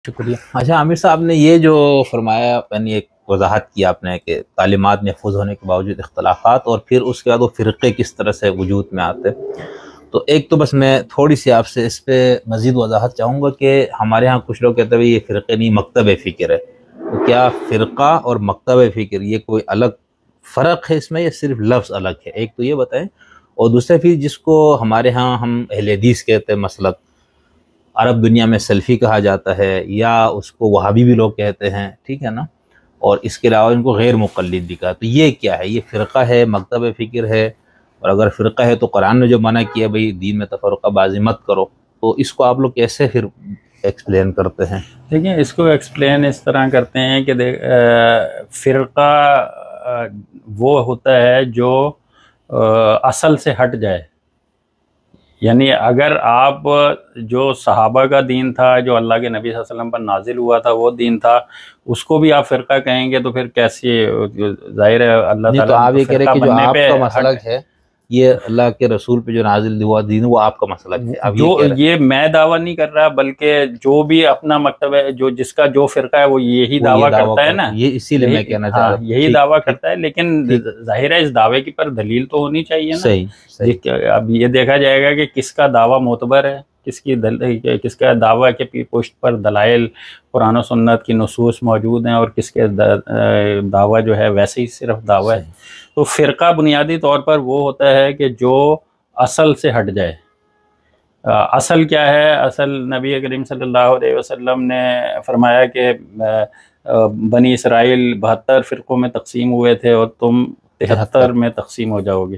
شکریہ۔ اچھا عامر صاحب نے یہ جو فرمایا، یعنی ایک وضاحت کی آپ نے کہ تعلیمات محفوظ ہونے کے باوجود اختلافات، اور پھر اس کے بعد وہ فرقے کس طرح سے وجود میں آتے، تو ایک تو بس میں تھوڑی سی آپ سے اس پہ مزید وضاحت چاہوں گا کہ ہمارے ہاں کچھ لوگ کہتے ہیں یہ فرقے نہیں، مکتب فکر ہے، تو کیا فرقہ اور مکتب فکر یہ کوئی الگ فرق ہے اس میں، یا صرف لفظ الگ ہے؟ ایک تو یہ بتائیں، اور دوسرا پھر جس کو ہمارے ہاں ہم اہل حدیث کہتے ہیں، مسلک عرب دنیا میں سلفی کہا جاتا ہے، یا اس کو وہابی بھی لوگ کہتے ہیں، ٹھیک ہے نا، اور اس کے علاوہ ان کو غیر مقلد بھی کہا، تو یہ کیا ہے؟ یہ فرقہ ہے، مکتب فکر ہے؟ اور اگر فرقہ ہے تو قرآن نے جو منع کیا بھئی دین میں تفرقہ بازی مت کرو، تو اس کو آپ لوگ کیسے پھر ایکسپلین کرتے ہیں؟ دیکھیں، اس کو ایکسپلین اس طرح کرتے ہیں کہ فرقہ وہ ہوتا ہے جو اصل سے ہٹ جائے. یعنی اگر آپ جو صحابہ کا دین تھا، جو اللہ کے نبی صلی اللہ علیہ وسلم پر نازل ہوا تھا، وہ دین تھا، اس کو بھی آپ فرقہ کہیں گے تو پھر کیسی؟ ظاہر ہے اللہ نہیں، تو تعالیٰ آپ تو یہ کہہ رہے فرقہ کہ جو بننے آپ پہ کا ہٹ. مسلک ہے، یہ اللہ کے رسول پہ جو نازل ہوا دین وہ آپ کا مسلک ہے، آپ جو یہ کہہ رہے یہ میں دعویٰ نہیں کر رہا، بلکہ جو بھی اپنا مکتب ہے، جو جس کا جو فرقہ ہے، وہ یہی ہیں، وہ یہ دعویٰ دعویٰ کرتا ہے نا. کرتے، یہ اسی لیے میں کہنا چاہ رہا تھا، یہی ٹھیک دعویٰ ٹھیک کرتا ہے، لیکن ٹھیک، ظاہر ہے اس دعوے کی پر دلیل تو ہونی چاہیے نا. صحیح صحیح، اب یہ دیکھا جائے گا کہ کس کا دعویٰ معتبر ہے، کس کا دعویٰ کے پشت پر دلائل قرآن و سنت کی نصوص موجود ہیں، اور کس کے دعویٰ جو ہے ویسے ہی صرف دعویٰ ہے. صحیح، تو فرقہ بنیادی طور پر وہ ہوتا ہے کہ جو اصل سے ہٹ جائے. اصل کیا ہے؟ اصل نبی کریم صلی اللہ علیہ وسلم نے فرمایا کہ بنی اسرائیل 72 فرقوں میں تقسیم ہوئے تھے، اور تم 73 میں تقسیم ہو جاؤ گے،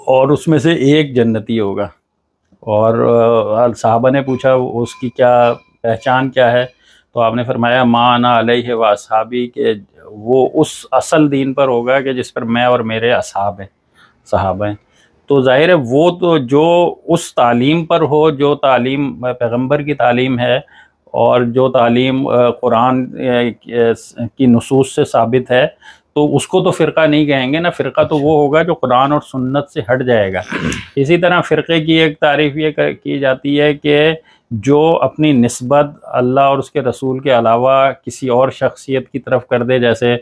اور اس میں سے ایک جنتی ہوگا. اور صحابہ نے پوچھا اس کی کیا پہچان کیا ہے؟ تو آپ نے فرمایا ما انا علیہ و اصحابی، کہ وہ اس اصل دین پر ہوگا کہ جس پر میں اور میرے اصحاب ہیں، صحابہ ہیں. تو ظاہر ہے وہ تو جو اس تعلیم پر ہو، جو تعلیم پیغمبر کی تعلیم ہے، اور جو تعلیم قرآن کی نصوص سے ثابت ہے، تو اس کو تو فرقہ نہیں کہیں گے نا. فرقہ تو وہ ہوگا جو قرآن اور سنت سے ہٹ جائے گا. اسی طرح فرقے کی ایک تعریف یہ کی جاتی ہے کہ جو اپنی نسبت اللہ اور اس کے رسول کے علاوہ کسی اور شخصیت کی طرف کر دے. جیسے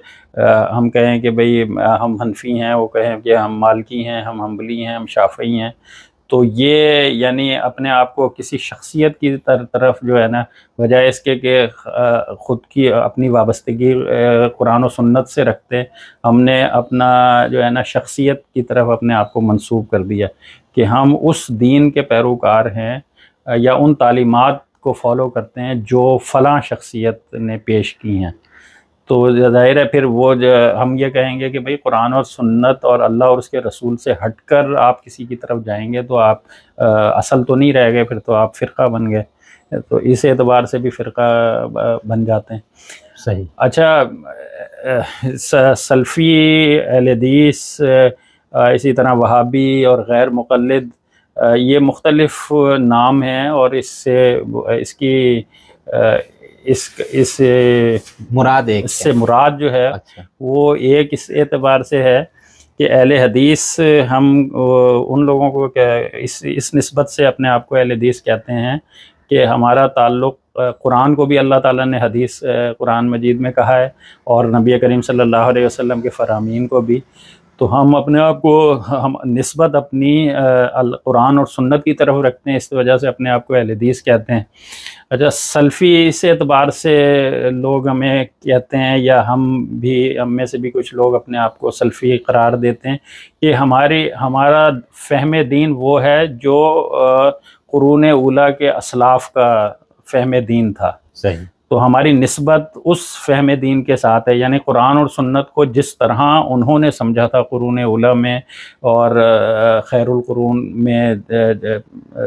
ہم کہیں کہ بھئی ہم حنفی ہیں، وہ کہیں کہ ہم مالکی ہیں، ہم حنبلی ہیں، ہم شافعی ہیں، تو یہ یعنی اپنے آپ کو کسی شخصیت کی طرف جو ہے نا، بجائے اس کے کہ خود کی اپنی وابستگی قرآن و سنت سے رکھتے، ہم نے اپنا جو ہے نا شخصیت کی طرف اپنے آپ کو منسوب کر دیا کہ ہم اس دین کے پیروکار ہیں، یا ان تعلیمات کو فالو کرتے ہیں جو فلاں شخصیت نے پیش کی ہیں. تو ظاہر ہے پھر وہ ہم یہ کہیں گے کہ بھئی قرآن اور سنت اور اللہ اور اس کے رسول سے ہٹ کر آپ کسی کی طرف جائیں گے تو آپ اصل تو نہیں رہ گئے، پھر تو آپ فرقہ بن گئے. تو اس اعتبار سے بھی فرقہ بن جاتے ہیں. صحیح. اچھا، سلفی، اہل حدیث، اسی طرح وہابی اور غیر مقلد، یہ مختلف نام ہیں، اور اس کی اس مراد ایک سے مراد جو ہے اچھا، وہ ایک اس اعتبار سے ہے کہ اہل حدیث ہم ان لوگوں کو اس نسبت سے اپنے آپ کو اہل حدیث کہتے ہیں کہ ہمارا تعلق قرآن کو بھی اللہ تعالیٰ نے حدیث قرآن مجید میں کہا ہے، اور نبی کریم صلی اللہ علیہ وسلم کے فرامین کو بھی. تو ہم اپنے آپ کو نسبت اپنی قرآن اور سنت کی طرف رکھتے ہیں، اس وجہ سے اپنے آپ کو اہل حدیث کہتے ہیں. اچھا، سلفی اس اعتبار سے لوگ ہمیں کہتے ہیں، یا ہم میں سے بھی کچھ لوگ اپنے آپ کو سلفی قرار دیتے ہیں، کہ ہمارا فہم دین وہ ہے جو قرون اولیٰ کے اسلاف کا فہم دین تھا. صحیح. تو ہماری نسبت اس فہم دین کے ساتھ ہے، یعنی قرآن اور سنت کو جس طرح انہوں نے سمجھا تھا قرون اولیٰ میں اور خیر القرون میں،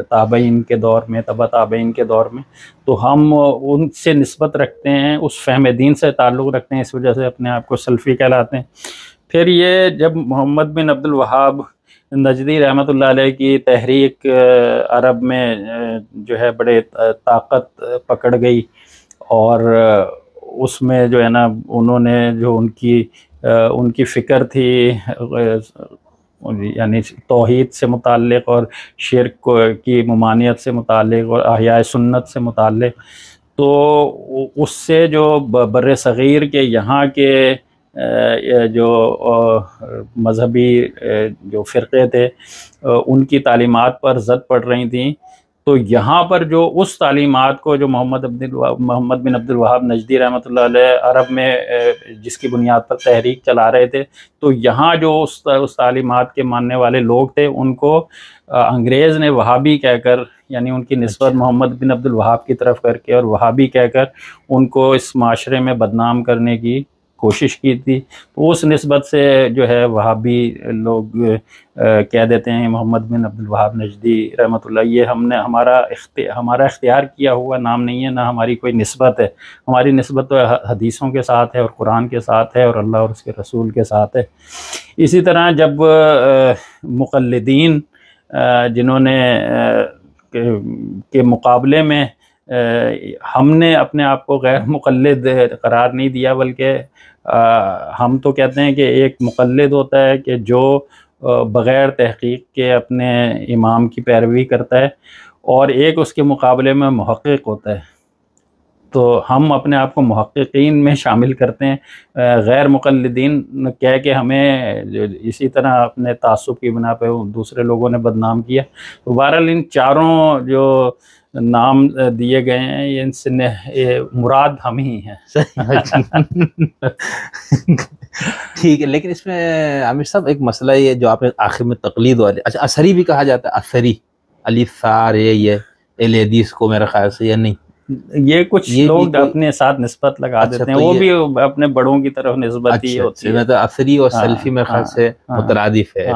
تابعین کے دور میں، تبع تابعین کے دور میں، تو ہم ان سے نسبت رکھتے ہیں، اس فہم دین سے تعلق رکھتے ہیں، اس وجہ سے اپنے آپ کو سلفی کہلاتے ہیں. پھر یہ جب محمد بن عبد الوہاب نجدی رحمۃ اللہ علیہ کی تحریک عرب میں جو ہے بڑے طاقت پکڑ گئی، اور اس میں جو ہے نا انہوں نے جو ان کی فکر تھی، یعنی توحید سے متعلق اور شرک کی ممانعت سے متعلق اور احیاء سنت سے متعلق، تو اس سے جو بر صغیر کے یہاں کے جو مذہبی جو فرقے تھے ان کی تعلیمات پر زد پڑ رہی تھیں، تو یہاں پر جو اس تعلیمات کو جو محمد بن عبد الوہاب نجدی رحمۃ اللہ علیہ عرب میں جس کی بنیاد پر تحریک چلا رہے تھے، تو یہاں جو اس تعلیمات کے ماننے والے لوگ تھے ان کو انگریز نے وہابی کہہ کر، یعنی ان کی نسبت محمد بن عبد الوہاب کی طرف کر کے اور وہابی کہہ کر ان کو اس معاشرے میں بدنام کرنے کی کوشش کی تھی۔ تو اس نسبت سے جو ہے وہابی لوگ کہہ دیتے ہیں محمد بن عبد الوہاب نجدی رحمۃ اللہ، یہ ہمارا اختیار کیا ہوا نام نہیں ہے، نہ ہماری کوئی نسبت ہے، ہماری نسبت تو حدیثوں کے ساتھ ہے اور قرآن کے ساتھ ہے اور اللہ اور اس کے رسول کے ساتھ ہے۔ اسی طرح جب مقلدین جنہوں نے کے مقابلے میں ہم نے اپنے آپ کو غیر مقلد قرار نہیں دیا، بلکہ ہم تو کہتے ہیں کہ ایک مقلد ہوتا ہے کہ جو بغیر تحقیق کے اپنے امام کی پیروی کرتا ہے، اور ایک اس کے مقابلے میں محقق ہوتا ہے۔ تو ہم اپنے آپ کو محققین میں شامل کرتے ہیں، غیر مقلدین کہہ کے ہمیں اسی طرح اپنے تعصب کی بنا پہ دوسرے لوگوں نے بدنام کیا۔ تو بہرحال ان چاروں جو نام دیے گئے ہیں ان سے مراد ہم ہی ہیں۔ ٹھیک ہے، لیکن اس میں عامر صاحب ایک مسئلہ یہ جو آپ نے آخر میں تقلید والے، اچھا اثری بھی کہا جاتا ہے، اثری الف ثار یہ اہل حدیث کو میرے خیال سے یا نہیں، یہ کچھ لوگ اپنے ساتھ نسبت لگا دیتے ہیں، وہ بھی اپنے بڑوں کی طرف نسبت ہی ہوتی ہے۔ اثری اور سلفی میرے خیال سے مترادف ہے۔